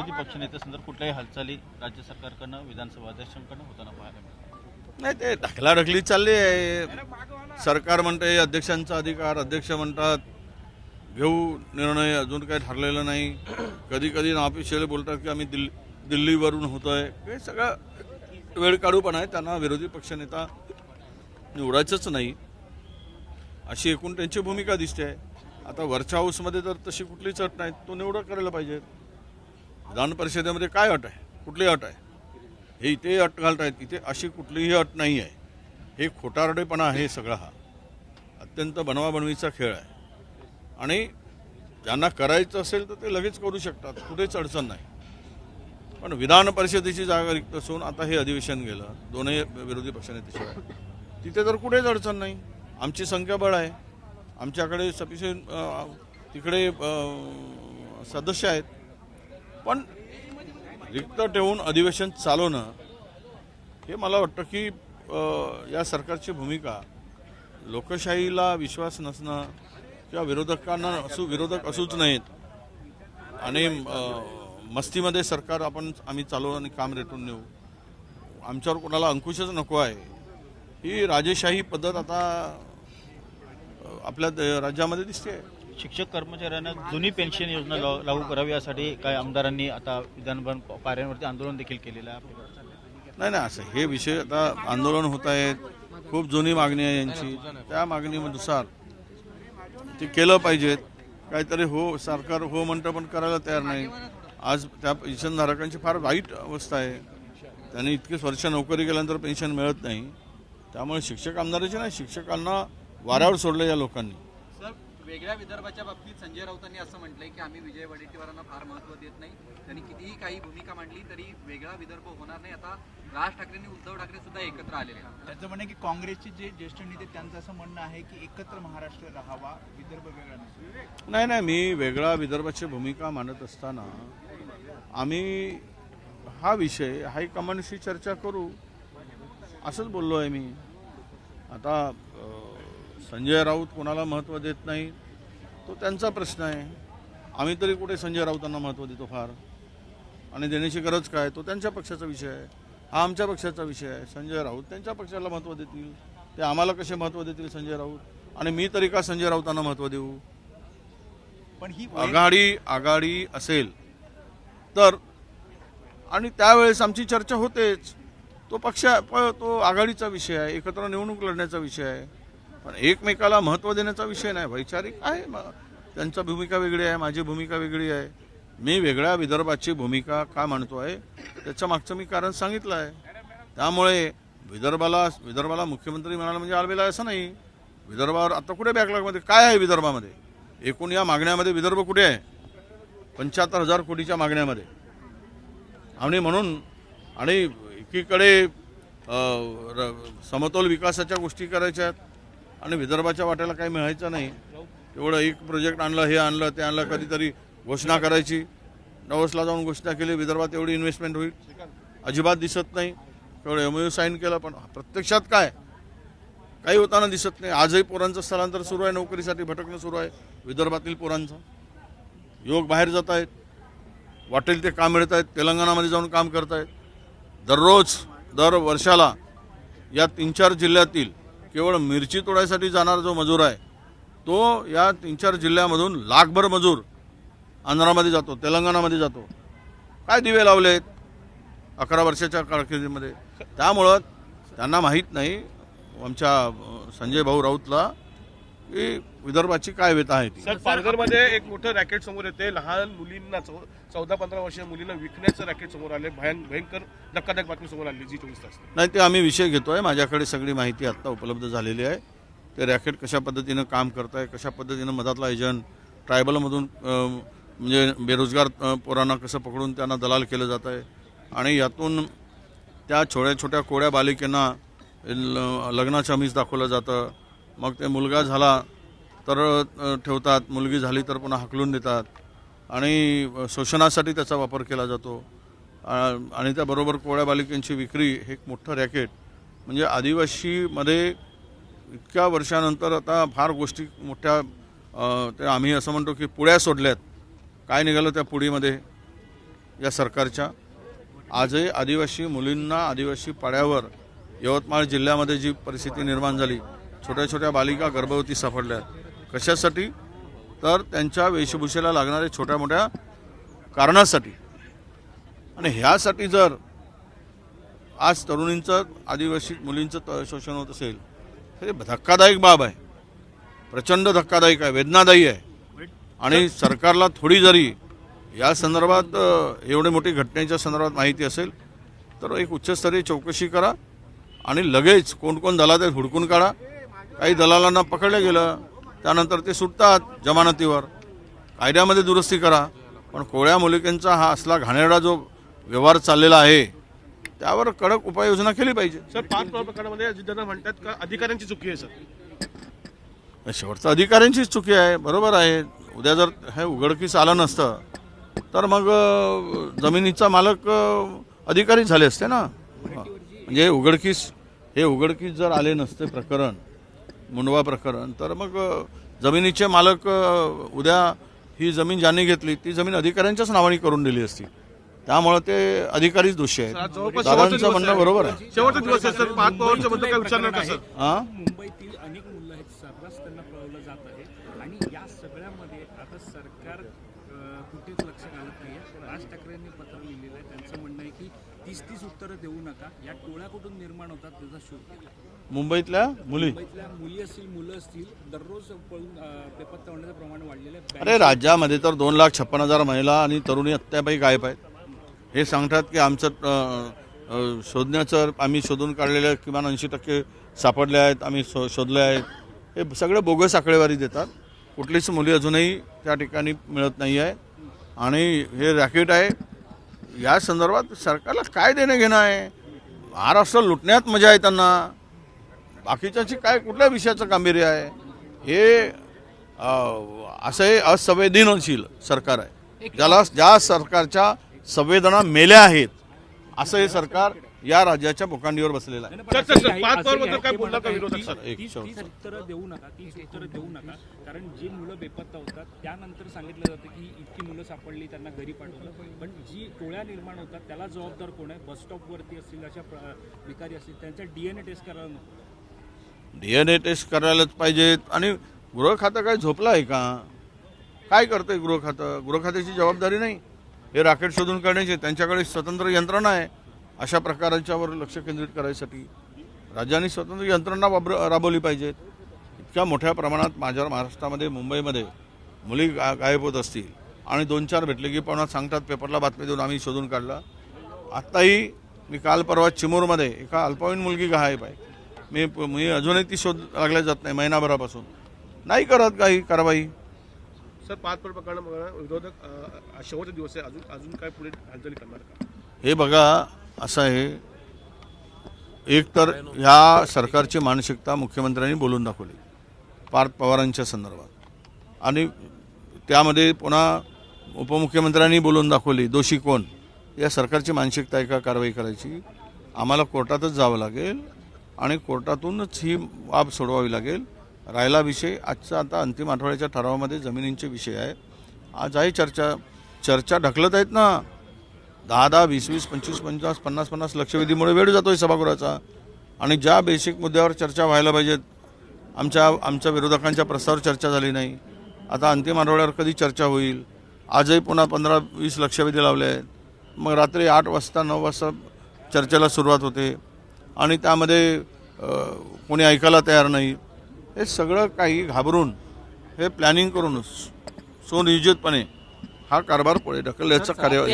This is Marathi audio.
विरोधी पक्षनेत्यासंदर्भात कुठल्याही हालचाली राज्य सरकारकडनं विधानसभा अध्यक्षांकडनं होताना पाहायला मिळतात? नाही, ते ढकलाढकली चालली आहे. सरकार म्हणते अध्यक्षांचा अधिकार, अध्यक्ष म्हणतात घेऊ निर्णय, अजून काही ठरलेलं नाही. कधी कधी ऑफिशियल बोलतात की आम्ही दिल्लीवरून होतोय. हे सगळं वेळ काढूपण आहे. त्यांना विरोधी पक्षनेता निवडायचंच नाही अशी एकूण त्यांची भूमिका दिसते आहे. आता वरच्या हाऊसमध्ये तर तशी कुठलीच अट नाही, तो निवड करायला पाहिजे. विधान परिषदेमध्ये काय अट आहे, कुठली अट आहे? हे इथे अट घालतायत, इथे अशी कुठलीही अट नाही आहे. हे खोटारडेपणा आहे सगळा. हा अत्यंत बनवाबनवीचा खेळ आहे आणि ज्यांना करायचं असेल तर ते लगेच करू शकतात, कुठेच अडचण नाही. पण विधान परिषदेची जागा रिक्त असून आता हे अधिवेशन गेलं दोन्ही विरोधी पक्षनेत्याशिवाय, तिथे तर कुठेच अडचण नाही. आमची संख्याबळ आहे, आमच्याकडे सफिशियंट तिकडे सदस्य आहेत. पण रिक्त ठेवून अधिवेशन चालवणं हे मला वाटतं की या सरकारची भूमिका लोकशाहीला विश्वास नसणं किंवा विरोधकांना विरोधक असूच नाहीत आणि मस्तीमध्ये सरकार आम्ही चालवू आणि काम रेटून नेऊ, आमच्यावर कोणाला अंकुशच नको आहे, ही राजेशाही पद्धत आता आपल्या राज्यामध्ये दिसते. शिक्षक कर्मचाऱ्यांना जुनी पेन्शन योजना लागू करावी यासाठी काही आमदारांनी आता विधानभवन पायऱ्यांवरती आंदोलन देखील केलेलं आहे. नाही, असं हे विषय आता आंदोलन होत आहेत. खूप जुनी मागणी आहे यांची. त्या मागणीनुसार ते केलं पाहिजेत. काहीतरी सरकार हो म्हणतं पण करायला तयार नाही. आज त्या पेन्शनधारकांची फार वाईट अवस्था आहे. त्यांनी इतकीच वर्ष नोकरी केल्यानंतर पेन्शन मिळत नाही. त्यामुळे शिक्षक आमदाराचे नाही, शिक्षकांना वाऱ्यावर सोडलं या लोकांनी. सर, वेगळ्या विदर्भाच्या बाबतीत संजय राऊतांनी असं म्हटलंय की आम्ही विजय वडेट्टीवारांना फार महत्त्व देत नाही. त्यांनी कितीही काही भूमिका मांडली तरी वेगळा विदर्भ होणार नाही. आता राज ठाकरेंनी उद्धव ठाकरे सुद्धा एकत्र आलेले आहेत. त्याचं म्हणणं आहे की काँग्रेसचे जे ज्येष्ठ नेते त्यांचं असं म्हणणं आहे की एकत्र महाराष्ट्र राहावा, विदर्भ वेगळा नसतो. नाही, मी वेगळा विदर्भाची भूमिका मांडत असताना आम्ही हा विषय हायकमांडशी चर्चा करू असंच बोललो आहे मी. आता संजय राऊत कोणाला महत्त्व देत नाही तो त्यांचा प्रश्न आहे. आम्ही तरी कुठे संजय राऊतांना महत्त्व देतो फार, आणि देण्याची गरज काय, तो त्यांच्या पक्षाचा विषय आहे, हा आमच्या पक्षाचा विषय आहे. संजय राऊत त्यांच्या पक्षाला महत्त्व देतील, ते आम्हाला कसे महत्त्व देतील संजय राऊत, आणि मी तरी का संजय राऊतांना महत्त्व देऊ? पण ही आघाडी असेल तर, आणि त्यावेळेस आमची चर्चा होतेच. तो आघाडीचा विषय आहे, एकत्र निवडणूक लढण्याचा विषय आहे. पण एकमेकाला महत्त्व देण्याचा विषय नाही. वैचारिक आहे, त्यांची भूमिका वेगळी आहे, माझी भूमिका वेगळी आहे. मी वेगळ्या विदर्भाची भूमिका का मांडतो आहे त्याच्या मागचं मी कारण सांगितलं आहे. त्यामुळे विदर्भाला मुख्यमंत्री म्हणाला म्हणजे आलबेला असं नाही. विदर्भावर आता कुठे बॅकलॉगमध्ये काय आहे? विदर्भामध्ये एकूण या मागण्यामध्ये विदर्भ कुठे आहे? 75,000 कोटीच्या मागण्यामध्ये. आणि म्हणून आणि एकीकडे समतोल विकासाच्या गोष्टी करायच्या आहेत आणि विदर्भाच्या वाट्याला काही मिळायचं नाही. तेवढं एक प्रोजेक्ट आणलं, हे आणलं, ते आणलं, कधीतरी घोषणा करायची, नवसला जाऊन घोषणा केली विदर्भात एवढी इन्व्हेस्टमेंट होईल, अजिबात दिसत नाही. तेवढं MOU साईन केलं पण प्रत्यक्षात काय काही होताना दिसत नाही. आजही पोरांचं स्थलांतर सुरू आहे, नोकरीसाठी भटकणं सुरू आहे विदर्भातील पोरांचं. युवक बाहेर जात आहेत, वाटेल ते काम मिळत आहेत, तेलंगणामध्ये जाऊन काम करत आहेत. दर वर्षाला या 3-4 जिल्ह्यातील केवळ मिरची तोडायसाठी जाणारा जो मजूर आहे तो या 3-4 जिल्ह्यामधून लाखभर मजूर आंध्रामध्ये जातो, तेलंगणामध्ये जातो. काय दिवे लावलेत 11 वर्षाच्या कारकिर्दीमध्ये. त्यामुळं त्यांना माहीत नाही आमच्या संजय भाऊ राऊतला की विदर्भाची काय व्यथा आहे ती. सर, पालघरमध्ये एक मोठं रॅकेट समोर येते. लहान मुलींना 14-15 वर्षीय मुलींना विकण्याचं रॅकेट समोर आले. भयंकर धक्कादायक बातमी समोर आली जी24 तास. नाही, ते आम्ही विषय घेतोय. माझ्याकडे सगळी माहिती आत्ता उपलब्ध झालेली आहे. ते रॅकेट कशा पद्धतीनं काम करत आहे, कशा पद्धतीनं मधातला एजंट ट्रायबलमधून म्हणजे बेरोजगार पोरांना कसं पकडून त्यांना दलाल केलं जात आहे, आणि यातून त्या छोट्या कोड्या बालिकेंना लग्नाचं आमिष दाखवलं जातं. मग ते मुलगा झाला तर ठेवतात, मुलगी झाली तर पुन्हा हाकलून देतात, आणि शोषणासाठी त्याचा वापर केला जातो. आणि त्याबरोबर कोळ्या बालिकांची विक्री हे एक मोठं रॅकेट. म्हणजे आदिवासीमध्ये इतक्या वर्षानंतर आता फार गोष्टी मोठ्या ते आम्ही असं म्हणतो की पुड्या सोडल्यात. काय निघालं त्या पुडीमध्ये? या सरकारच्या. आजही आदिवासी मुलींना आदिवासी पाड्यावर यवतमाळ जिल्ह्यामध्ये जी परिस्थिती निर्माण झाली, छोट्या छोट्या बालिका गर्भवती सापडल्या. कशासाठी? तर त्यांच्या वेशभूषेला लागणाऱ्या छोट्या मोठ्या कारणासाठी. आणि ह्यासाठी जर आज तरुणींचं आदिवासी मुलींचं शोषण होत असेल, हे धक्कादायक बाब आहे, प्रचंड धक्कादायक आहे, वेदनादायी आहे. आणि सरकारला थोडी जरी या संदर्भात एवढी मोठी घटनेच्या संदर्भात माहिती असेल तर एक उच्चस्तरीय चौकशी करा आणि लगेच कोण कोण दलाल आहेत हुडकून काढा. काही दलालांना पकडलं गेलं, त्यानंतर ते सुटतात जमानतीवर. कायद्यामध्ये दुरुस्ती करा. पण कोळ्या मुलींचा हा असला घाणेरडा जो व्यवहार चाललेला आहे त्यावर कडक उपाययोजना केली पाहिजे. सर, 5 प्रकरणामध्ये अजितदादा म्हणतात का अधिकाऱ्यांची चुकी आहे सर? शेवटचं अधिकाऱ्यांचीच चुकी आहे, बरोबर आहे. उद्या जर हे उघडकीस आलं नसतं तर मग जमिनीचा मालक अधिकारी झाले असते ना. म्हणजे हे उघडकीस जर आले नसते प्रकरण, मुंडवा प्रकरण, तर मग जमिनीचे मालक उद्या ही जमीन ज्यांनी घेतली ती जमीन अधिकाऱ्यांच्याच नावाने करून दिली असती. त्यामुळे ते अधिकारीच दोषी आहेत. दादांचं म्हणणं बरोबर आहे. शेवटचा दिवस आहे सर, 5 पॉवरच्या बद्दल काय विचारणार का सर? हां, मुंबईतील अनेक मुलं आहेत, सर्रास त्यांना पळवलं जात आहे आणि या सगळ्यामध्ये आता सरकार कुठेच लक्ष घालत नाही आहे. राज ठाकरेंनी पत्र लिहिलेलं आहे, त्यांचं म्हणणं आहे की 30 उत्तरं देऊ नका, या टोळ्या कुठून निर्माण होतात त्याचा शोध घ्या. मुंबईतल्या मुली, मुंबईतल्या मुली असतील, मुलं असतील, दररोज पळून बेपत्ता होण्याचं प्रमाण वाढलेलं आहे. अरे राज्यामध्ये तर 2,56,000 महिला आणि तरुणी अत्यापायी गायब आहेत. हे सांगतात की आमचं शोधण्याचं, आम्ही शोधून काढलेल्या किमान 80% सापडले आहेत, आम्ही शोधले आहेत. हे सगळे बोगस आकडेवारी देतात. कुठलीच मुली अजूनही त्या ठिकाणी मिळत नाही आहे आणि हे रॅकेट आहे. या संदर्भात सरकारला काय देणं घेणं आहे? महाराष्ट्र लुटण्यात मजा आहे त्यांना, बाकीच्याची काय कुठल्या विषयाचं गांभीर्य आहे? हे असं हे असंवेदनशील सरकार आहे, ज्या सरकारच्या संवेदना मेल्या आहेत असं हे सरकार या राज्याच्या भोकांडीवर बसलेलं आहे. सर, 5 पॉवरबद्दल काय बोलला का विरोधक सर? तीस उत्तरं देऊ नका, 30 उत्तरं देऊ नका, कारण जी मुलं बेपत्ता होतात त्यानंतर सांगितलं जातं की इतकी मुलं सापडली, त्यांना घरी पाठवलं. पण जी टोळ्या निर्माण होतात त्याला जबाबदार कोण आहे? बसस्टॉपवरती असतील अशा भिकारी असतील, त्यांचा DNA टेस्ट करायला नको? DNA टेस्ट करायलाच पाहिजेत. आणि गृह खातं काय झोपलं आहे का? काय करतंय गृह खातं? गृह खात्याची जबाबदारी नाही. हे रॅकेट शोधून काढण्याचे त्यांच्याकडे स्वतंत्र यंत्रणा आहे. अशा प्रकारांच्यावर लक्ष केंद्रित करायसाठी राज्यांनी स्वतंत्र यंत्रणा राबवली पाहिजेत. इतक्या मोठ्या प्रमाणात माझ्या महाराष्ट्रामध्ये, मुंबईमध्ये मुली गायब होत असतील आणि 2-4 भेटले की पुन्हा सांगतात पेपरला बातमी देऊन आम्ही शोधून काढला. आत्ताही मी काल परवा चिमूरमध्ये एका अल्पवयीन मुलगी गायब आहे. मी अजूनही ती शोध लागल्या जात नाही, महिनाभरापासून नाही करत काही कारवाई. सर, 5 प्रकरणामध्ये विरोधक शेवटचा दिवस आहे, अजून काय पुढे हालचाली करणार का? हे बघा, असं आहे, एक तर ह्या सरकारची मानसिकता मुख्यमंत्र्यांनी बोलून दाखवली पार्थ पवारांच्या संदर्भात, आणि त्यामध्ये पुन्हा उपमुख्यमंत्र्यांनी बोलून दाखवली. दोषी कोण? या सरकारची मानसिकता आहे का कारवाई करायची? आम्हाला कोर्टातच जावं लागेल आणि कोर्टातूनच ही बाब सोडवावी लागेल. राहिला विषय आजचा, आता अंतिम आठवड्याच्या ठरावामध्ये जमिनींचे विषय आहेत. आज आहे चर्चा ढकलत आहेत ना. 10-10, 20-20, 25-50, 50-50 लक्षवेधीमुळे वेळ जातोय सभागृहाचा. आणि ज्या बेसिक मुद्द्यावर चर्चा व्हायला पाहिजेत, आमच्या विरोधकांच्या प्रस्तावावर चर्चा झाली नाही. आता अंतिम आठवड्यावर कधी चर्चा होईल? आजही पुन्हा 15-20 लक्षवेधी लावले आहेत. मग रात्री 8 वाजता 9 वाजता चर्चेला सुरुवात होते आणि त्यामध्ये कोणी ऐकायला तयार नाही. हे सगळं काही घाबरून, हे प्लॅनिंग करूनच सुनियोजितपणे हा कारभार पुढे ढकलण्याचा कार्यवाही.